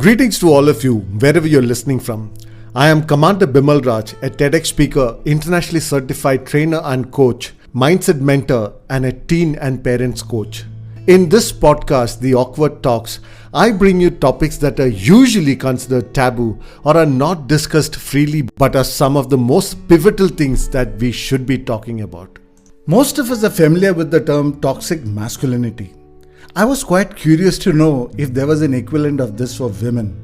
Greetings to all of you, wherever you're listening from. I am Commander Bimal Raj, a TEDx speaker, internationally certified trainer and coach, mindset mentor, and a teen and parents coach. In this podcast, The Awkward Talks, I bring you topics that are usually considered taboo or are not discussed freely, but are some of the most pivotal things that we should be talking about. Most of us are familiar with the term toxic masculinity. I was quite curious to know if there was an equivalent of this for women.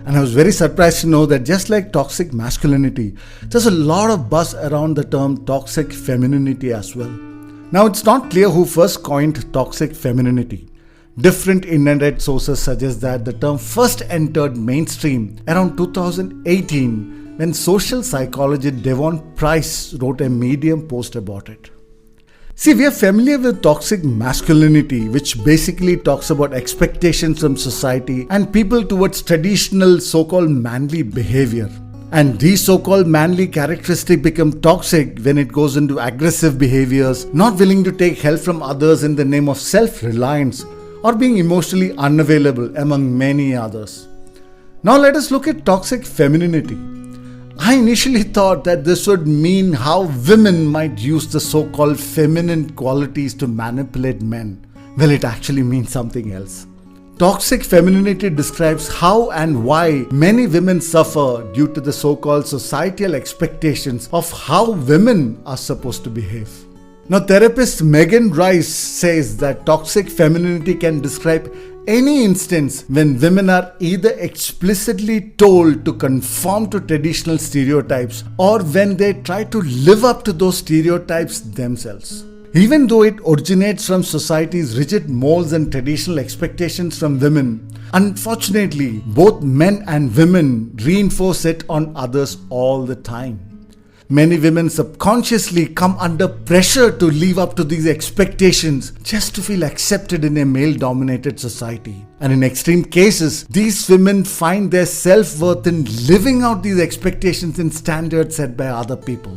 And I was very surprised to know that just like toxic masculinity, there's a lot of buzz around the term toxic femininity as well. Now, it's not clear who first coined toxic femininity. Different internet sources suggest that the term first entered mainstream around 2018 when social psychologist Devon Price wrote a Medium post about it. See, we are familiar with toxic masculinity, which basically talks about expectations from society and people towards traditional so-called manly behavior. And these so-called manly characteristics become toxic when it goes into aggressive behaviors, not willing to take help from others in the name of self-reliance, or being emotionally unavailable, among many others. Now let us look at toxic femininity. I initially thought that this would mean how women might use the so-called feminine qualities to manipulate men. Well, it actually means something else. Toxic femininity describes how and why many women suffer due to the so-called societal expectations of how women are supposed to behave. Now, therapist Megan Rice says that toxic femininity can describe any instance when women are either explicitly told to conform to traditional stereotypes or when they try to live up to those stereotypes themselves. Even though it originates from society's rigid molds and traditional expectations from women, unfortunately, both men and women reinforce it on others all the time. Many women subconsciously come under pressure to live up to these expectations just to feel accepted in a male-dominated society. And in extreme cases, these women find their self-worth in living out these expectations and standards set by other people.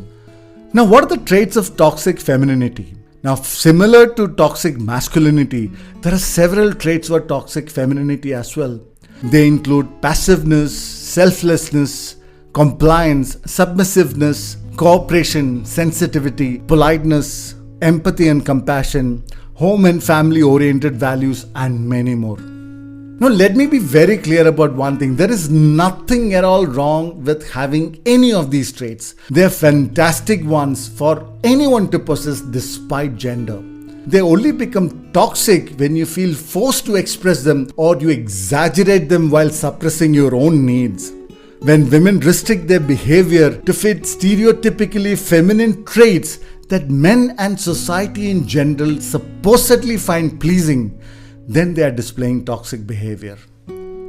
Now, what are the traits of toxic femininity? Now, similar to toxic masculinity, there are several traits for toxic femininity as well. They include passiveness, selflessness, compliance, submissiveness, cooperation, sensitivity, politeness, empathy and compassion, home and family oriented values, and many more. Now, let me be very clear about one thing. There is nothing at all wrong with having any of these traits. They are fantastic ones for anyone to possess despite gender. They only become toxic when you feel forced to express them or you exaggerate them while suppressing your own needs. When women restrict their behavior to fit stereotypically feminine traits that men and society in general supposedly find pleasing, then they are displaying toxic behavior.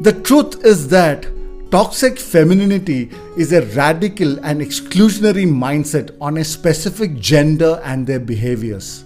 The truth is that toxic femininity is a radical and exclusionary mindset on a specific gender and their behaviors.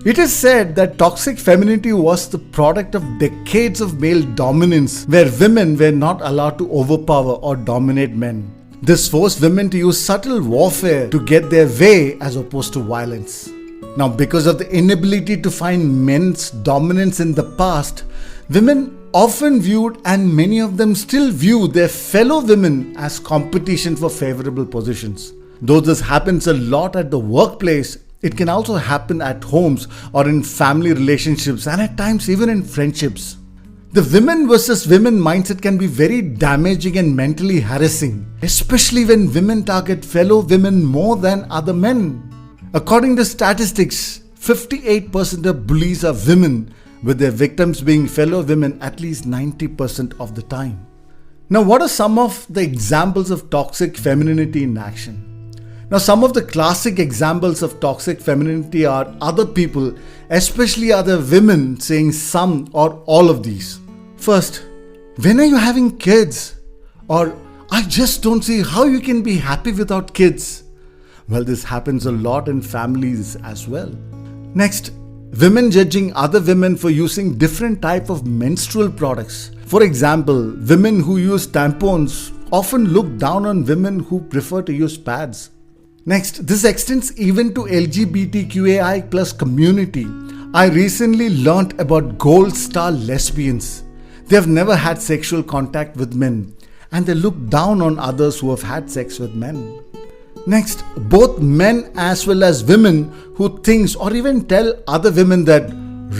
It is said that toxic femininity was the product of decades of male dominance where women were not allowed to overpower or dominate men. This forced women to use subtle warfare to get their way as opposed to violence. Now, because of the inability to find men's dominance in the past, women often viewed, and many of them still view, their fellow women as competition for favorable positions. Though this happens a lot at the workplace, it can also happen at homes or in family relationships and at times even in friendships. The women versus women mindset can be very damaging and mentally harassing, especially when women target fellow women more than other men. According to statistics, 58% of bullies are women, with their victims being fellow women at least 90% of the time. Now, what are some of the examples of toxic femininity in action? Now, some of the classic examples of toxic femininity are other people, especially other women, saying some or all of these. First, when are you having kids? Or, I just don't see how you can be happy without kids. Well, this happens a lot in families as well. Next, women judging other women for using different type of menstrual products. For example, women who use tampons often look down on women who prefer to use pads. Next, this extends even to LGBTQAI+ community. I recently learnt about gold star lesbians. They have never had sexual contact with men, and they look down on others who have had sex with men. Next, both men as well as women who think or even tell other women that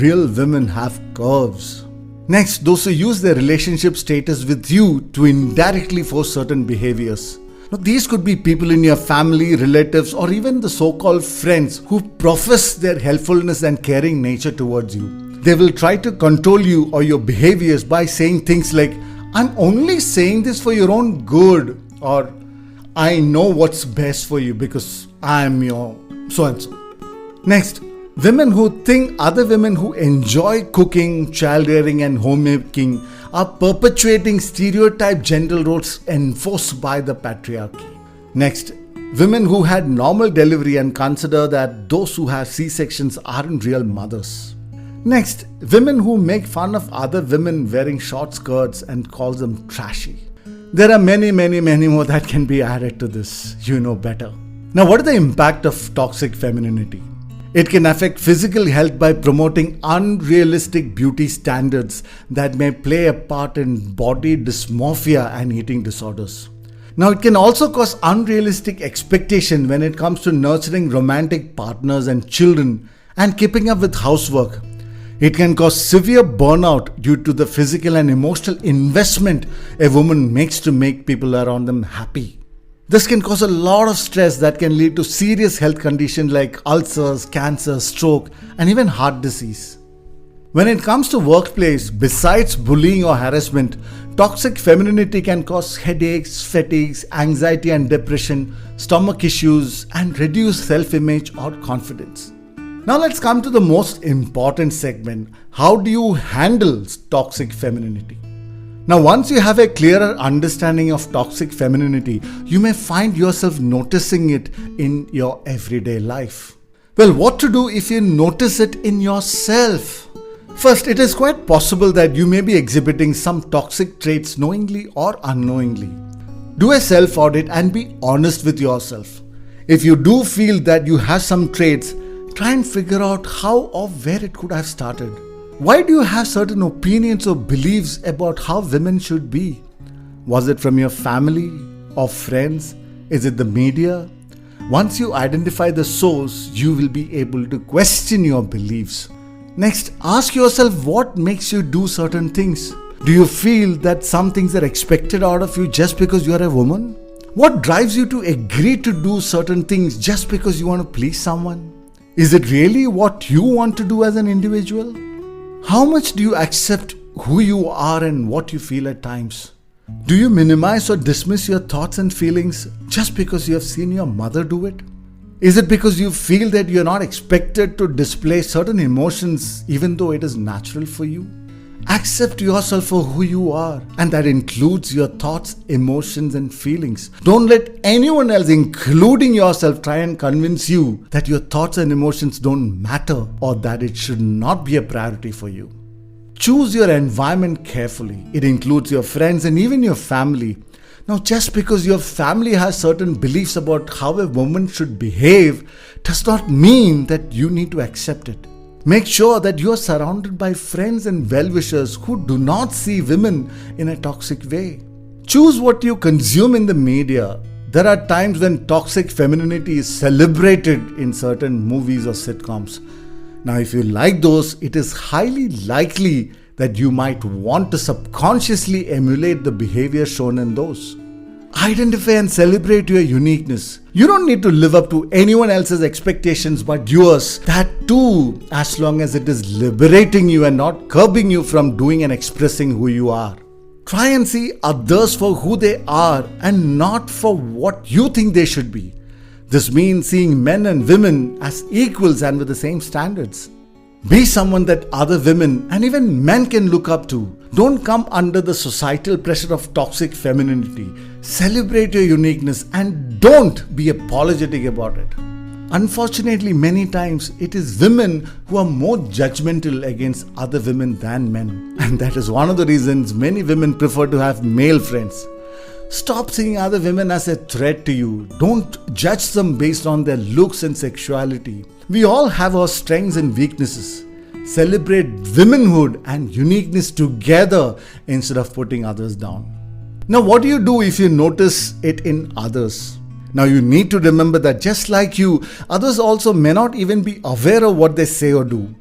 real women have curves. Next, those who use their relationship status with you to indirectly force certain behaviors. Now, these could be people in your family, relatives, or even the so-called friends who profess their helpfulness and caring nature towards you. They will try to control you or your behaviors by saying things like, "I'm only saying this for your own good," or "I know what's best for you because I'm your so-and-so." Next, women who think other women who enjoy cooking, child rearing and homemaking are perpetuating stereotype gender roles enforced by the patriarchy. Next, women who had normal delivery and consider that those who have C-sections aren't real mothers. Next, women who make fun of other women wearing short skirts and calls them trashy. There are many more that can be added to this. You know better. Now, what is the impact of toxic femininity? It can affect physical health by promoting unrealistic beauty standards that may play a part in body dysmorphia and eating disorders. Now, it can also cause unrealistic expectation when it comes to nurturing romantic partners and children and keeping up with housework. It can cause severe burnout due to the physical and emotional investment a woman makes to make people around them happy. This can cause a lot of stress that can lead to serious health conditions like ulcers, cancer, stroke, and even heart disease. When it comes to workplace, besides bullying or harassment, toxic femininity can cause headaches, fatigues, anxiety and depression, stomach issues, and reduced self-image or confidence. Now let's come to the most important segment. How do you handle toxic femininity? Now, once you have a clearer understanding of toxic femininity, you may find yourself noticing it in your everyday life. Well, what to do if you notice it in yourself? First, it is quite possible that you may be exhibiting some toxic traits knowingly or unknowingly. Do a self-audit and be honest with yourself. If you do feel that you have some traits, try and figure out how or where it could have started. Why do you have certain opinions or beliefs about how women should be? Was it from your family or friends? Is it the media? Once you identify the source, you will be able to question your beliefs. Next, ask yourself what makes you do certain things. Do you feel that some things are expected out of you just because you are a woman? What drives you to agree to do certain things just because you want to please someone? Is it really what you want to do as an individual? How much do you accept who you are and what you feel at times? Do you minimize or dismiss your thoughts and feelings just because you have seen your mother do it? Is it because you feel that you're not expected to display certain emotions even though it is natural for you? Accept yourself for who you are, and that includes your thoughts, emotions and feelings. Don't let anyone else, including yourself, try and convince you that your thoughts and emotions don't matter or that it should not be a priority for you. Choose your environment carefully. It includes your friends and even your family. Now, just because your family has certain beliefs about how a woman should behave does not mean that you need to accept it. Make sure that you are surrounded by friends and well-wishers who do not see women in a toxic way. Choose what you consume in the media. There are times when toxic femininity is celebrated in certain movies or sitcoms. Now, if you like those, it is highly likely that you might want to subconsciously emulate the behavior shown in those. Identify and celebrate your uniqueness. You don't need to live up to anyone else's expectations but yours. That too, as long as it is liberating you and not curbing you from doing and expressing who you are. Try and see others for who they are and not for what you think they should be. This means seeing men and women as equals and with the same standards. Be someone that other women and even men can look up to. Don't come under the societal pressure of toxic femininity. Celebrate your uniqueness and don't be apologetic about it. Unfortunately, many times it is women who are more judgmental against other women than men. And that is one of the reasons many women prefer to have male friends. Stop seeing other women as a threat to you. Don't judge them based on their looks and sexuality. We all have our strengths and weaknesses. Celebrate womanhood and uniqueness together instead of putting others down. Now, what do you do if you notice it in others? Now, you need to remember that just like you, others also may not even be aware of what they say or do.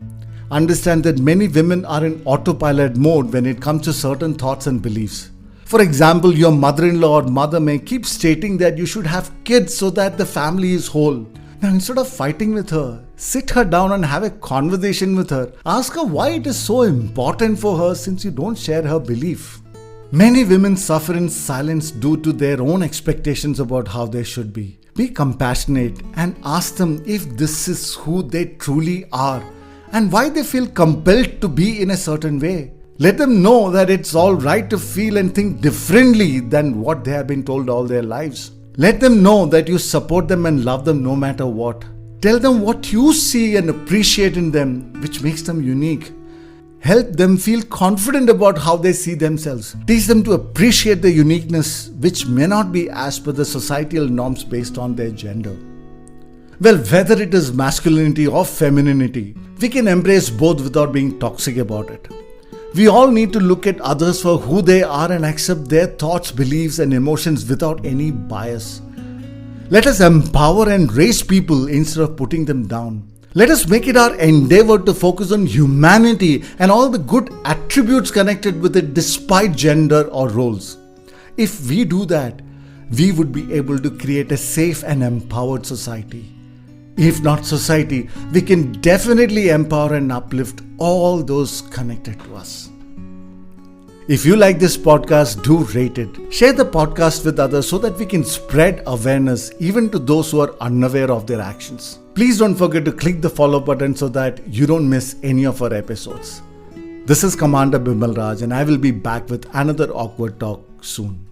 Understand that many women are in autopilot mode when it comes to certain thoughts and beliefs. For example, your mother-in-law or mother may keep stating that you should have kids so that the family is whole. Now, instead of fighting with her, sit her down and have a conversation with her. Ask her why it is so important for her since you don't share her belief. Many women suffer in silence due to their own expectations about how they should be. Be compassionate and ask them if this is who they truly are and why they feel compelled to be in a certain way. Let them know that it's all right to feel and think differently than what they have been told all their lives. Let them know that you support them and love them no matter what. Tell them what you see and appreciate in them, which makes them unique. Help them feel confident about how they see themselves. Teach them to appreciate their uniqueness, which may not be as per the societal norms based on their gender. Well, whether it is masculinity or femininity, we can embrace both without being toxic about it. We all need to look at others for who they are and accept their thoughts, beliefs, and emotions without any bias. Let us empower and raise people instead of putting them down. Let us make it our endeavor to focus on humanity and all the good attributes connected with it despite gender or roles. If we do that, we would be able to create a safe and empowered society. If not society, we can definitely empower and uplift all those connected to us. If you like this podcast, do rate it. Share the podcast with others so that we can spread awareness even to those who are unaware of their actions. Please don't forget to click the follow button so that you don't miss any of our episodes. This is Commander Bimal Raj and I will be back with another awkward talk soon.